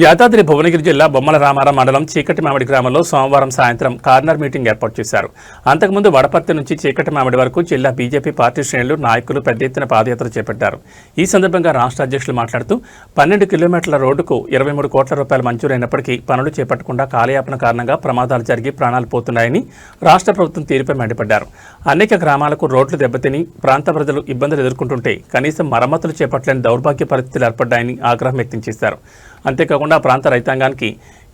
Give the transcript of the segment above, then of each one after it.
యాదాద్రి భువనగిరి జిల్లా బొమ్మల రామారం మండలం చీకటి మామిడి గ్రామంలో సోమవారం సాయంత్రం కార్నర్ మీటింగ్ ఏర్పాటు చేశారు. అంతకుముందు వడపర్తి నుంచి చీకటి మామిడి వరకు జిల్లా బీజేపీ పార్టీ శ్రేణులు నాయకులు పెద్ద ఎత్తున పాదయాత్ర చేపట్టారు. ఈ సందర్భంగా రాష్ట్ర అధ్యక్షులు మాట్లాడుతూ 12 కిలోమీటర్ల రోడ్డుకు 23 కోట్ల రూపాయలు మంజూరైనప్పటికీ పనులు చేపట్టకుండా కాలయాపన కారణంగా ప్రమాదాలు జరిగి ప్రాణాలు పోతున్నాయని రాష్ట్ర ప్రభుత్వం తీరుపై మండిపడ్డారు. అనేక గ్రామాలకు రోడ్లు దెబ్బతిని ప్రాంత ప్రజలు ఇబ్బందులు ఎదుర్కొంటుంటే కనీసం మరమ్మతులు చేపట్టలేని దౌర్భాగ్య పరిస్థితులు ఏర్పడ్డాయని ఆగ్రహం వ్యక్తం చేశారు. అంతేకాకుండా ప్రాంత రైతాంగానికి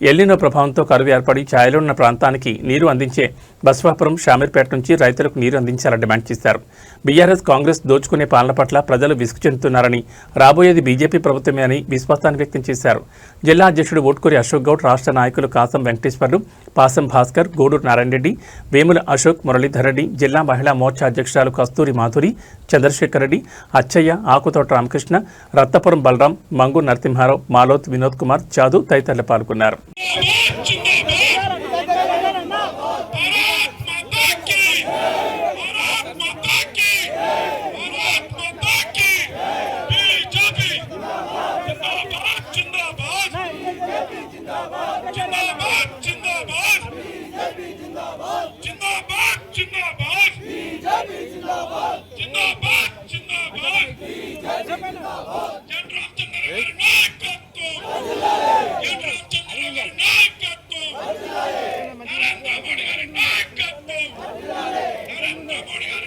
ఎల్నినో ప్రభావంతో కరువు ఏర్పడి ఛాయలున్న ప్రాంతానికి నీరు అందించే బస్వాపురం షామీర్పేట నుంచి రైతులకు నీరు అందించాలని డిమాండ్ చేశారు. బీఆర్ఎస్ కాంగ్రెస్ దోచుకునే పాలన పట్ల ప్రజలు విసుగు చెందుతున్నారని, రాబోయేది బీజేపీ ప్రభుత్వమే అని విశ్వాసాన్ని వ్యక్తం చేశారు. జిల్లా అధ్యక్షుడు ఓట్కూరి అశోక్ గౌడ్, రాష్ట్ర నాయకులు కాసం వెంకటేశ్వర్లు, పాసం భాస్కర్, గూడూరు నారాయణ రెడ్డి, వేముల అశోక్, మురళీధర్ రెడ్డి, జిల్లా మహిళా మోర్చా అధ్యక్షురాలు కస్తూరి మాధురి, చంద్రశేఖర్ రెడ్డి, అచ్చయ్య, ఆకుతోట రామకృష్ణ, రత్తపురం బలరాం, మంగు నరసింహారావు, మాలోత్ వినోద్ కుమార్, చాదు తదితరులు పాల్గొన్నారు.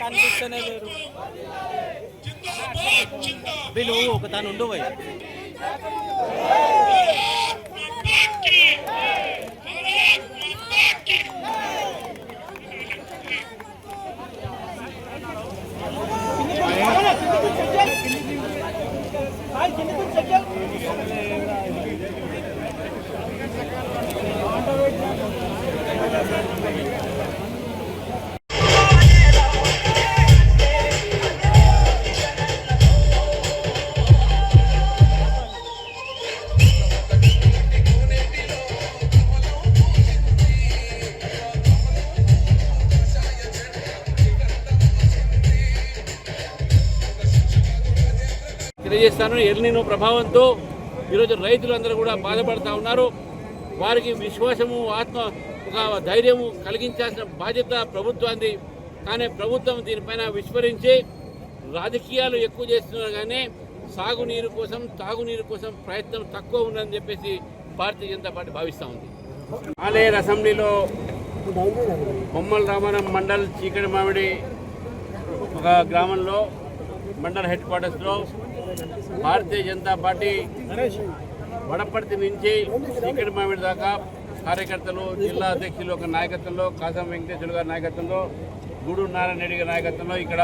కనిపిస్తూనే లేరు. వీళ్ళు ఒక తాను ఉండు పోయి తెలియజేస్తాను. ఎల్నినో ప్రభావంతో ఈరోజు రైతులందరూ కూడా బాధపడుతూ ఉన్నారు. వారికి విశ్వాసము, ఒక ధైర్యము కలిగించాల్సిన బాధ్యత ప్రభుత్వాన్ని. కానీ ప్రభుత్వం దీనిపైన విస్మరించి రాజకీయాలు ఎక్కువ చేస్తున్నారు. కానీ సాగునీరు కోసం, తాగునీరు కోసం ప్రయత్నం తక్కువ ఉందని చెప్పేసి భారతీయ జనతా పార్టీ భావిస్తూ ఉంది. ఆలేరు అసెంబ్లీలో బొమ్మల రామారం మండల్ చీకటి మామిడి ఒక గ్రామంలో మండల్ హెడ్ క్వార్టర్స్లో భారతీయ జనతా పార్టీ వడపర్తి నుంచి చీకటి మామిడి దాకా కార్యకర్తలు, జిల్లా అధ్యక్షులు ఒక నాయకత్వంలో, కాసం వెంకటేశ్వర గారి నాయకత్వంలో, గూడూరు నారాయణ రెడ్డి గారి నాయకత్వంలో ఇక్కడ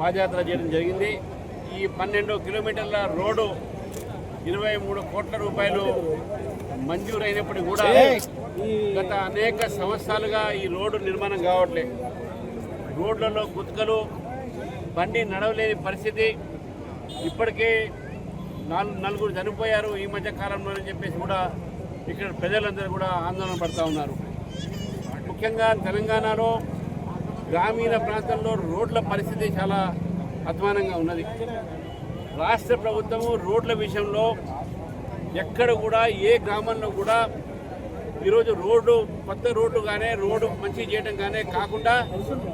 పాదయాత్ర చేయడం జరిగింది. ఈ 12 కిలోమీటర్ల రోడ్డు 23 కోట్ల రూపాయలు మంజూరైనప్పటికీ కూడా గత అనేక సంవత్సరాలుగా ఈ రోడ్డు నిర్మాణం కావట్లేదు. రోడ్లలో గుతకలు, బండి నడవలేని పరిస్థితి. ఇప్పటికే 4 చనిపోయారు ఈ మధ్య కాలంలో అని చెప్పేసి కూడా ఇక్కడ ప్రజలందరూ కూడా ఆందోళన పడుతూ ఉన్నారు. ముఖ్యంగా తెలంగాణలో గ్రామీణ ప్రాంతంలో రోడ్ల పరిస్థితి చాలా అధ్వానంగా ఉన్నది. రాష్ట్ర ప్రభుత్వము రోడ్ల విషయంలో ఎక్కడ కూడా ఏ గ్రామంలో కూడా ఈరోజు కొత్త రోడ్డు కానీ రోడ్డు మంచి చేయడం కానీ కాకుండా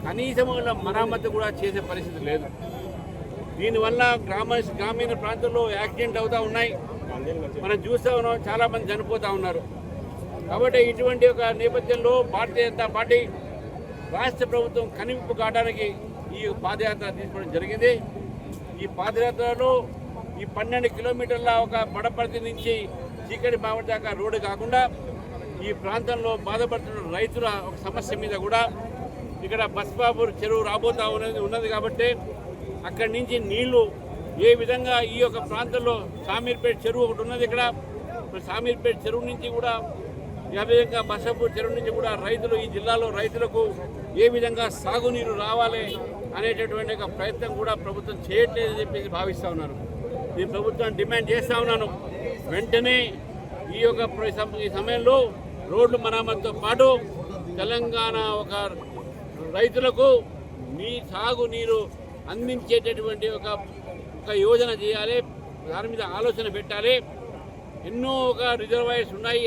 కనీసం మరమ్మతు కూడా చేసే పరిస్థితి లేదు. దీనివల్ల గ్రామీణ ప్రాంతాల్లో యాక్సిడెంట్ అవుతూ ఉన్నాయి. మనం చూస్తూ ఉన్నాం, చాలామంది చనిపోతూ ఉన్నారు. కాబట్టి ఇటువంటి ఒక నేపథ్యంలో భారతీయ జనతా పార్టీ రాష్ట్ర ప్రభుత్వం కనివిప్పు కావడానికి ఈ పాదయాత్ర తీసుకోవడం జరిగింది. ఈ పాదయాత్రలో ఈ 12 కిలోమీటర్ల ఒక వడపర్తి నుంచి చీకటి మామిడి దాకా రోడ్డు కాకుండా ఈ ప్రాంతంలో బాధపడుతున్న రైతుల ఒక సమస్య మీద కూడా ఇక్కడ బస్వాపూర్ చెరువు రాబోతా ఉన్నది కాబట్టి అక్కడి నుంచి నీళ్లు ఏ విధంగా ఈ యొక్క ప్రాంతంలో షామీర్పేట చెరువు ఒకటి ఉన్నది. ఇక్కడ షామీర్పేట చెరువు నుంచి కూడా ఏ విధంగా బస్వాపూర్ చెరువు నుంచి కూడా రైతులు, ఈ జిల్లాలో రైతులకు ఏ విధంగా సాగునీరు రావాలి అనేటటువంటి ఒక ప్రయత్నం కూడా ప్రభుత్వం చేయట్లేదని చెప్పేసి భావిస్తూ ఉన్నారు. ఈ ప్రభుత్వాన్ని డిమాండ్ చేస్తూ ఉన్నాను, వెంటనే ఈ సమయంలో రోడ్లు మరమ్మతుతో పాటు తెలంగాణ ఒక రైతులకు సాగునీరు అందించేటటువంటి ఒక యోజన చేయాలి. దాని మీద ఆలోచన పెట్టాలి. ఎన్నో ఒక రిజర్వాయర్స్ ఉన్నాయి.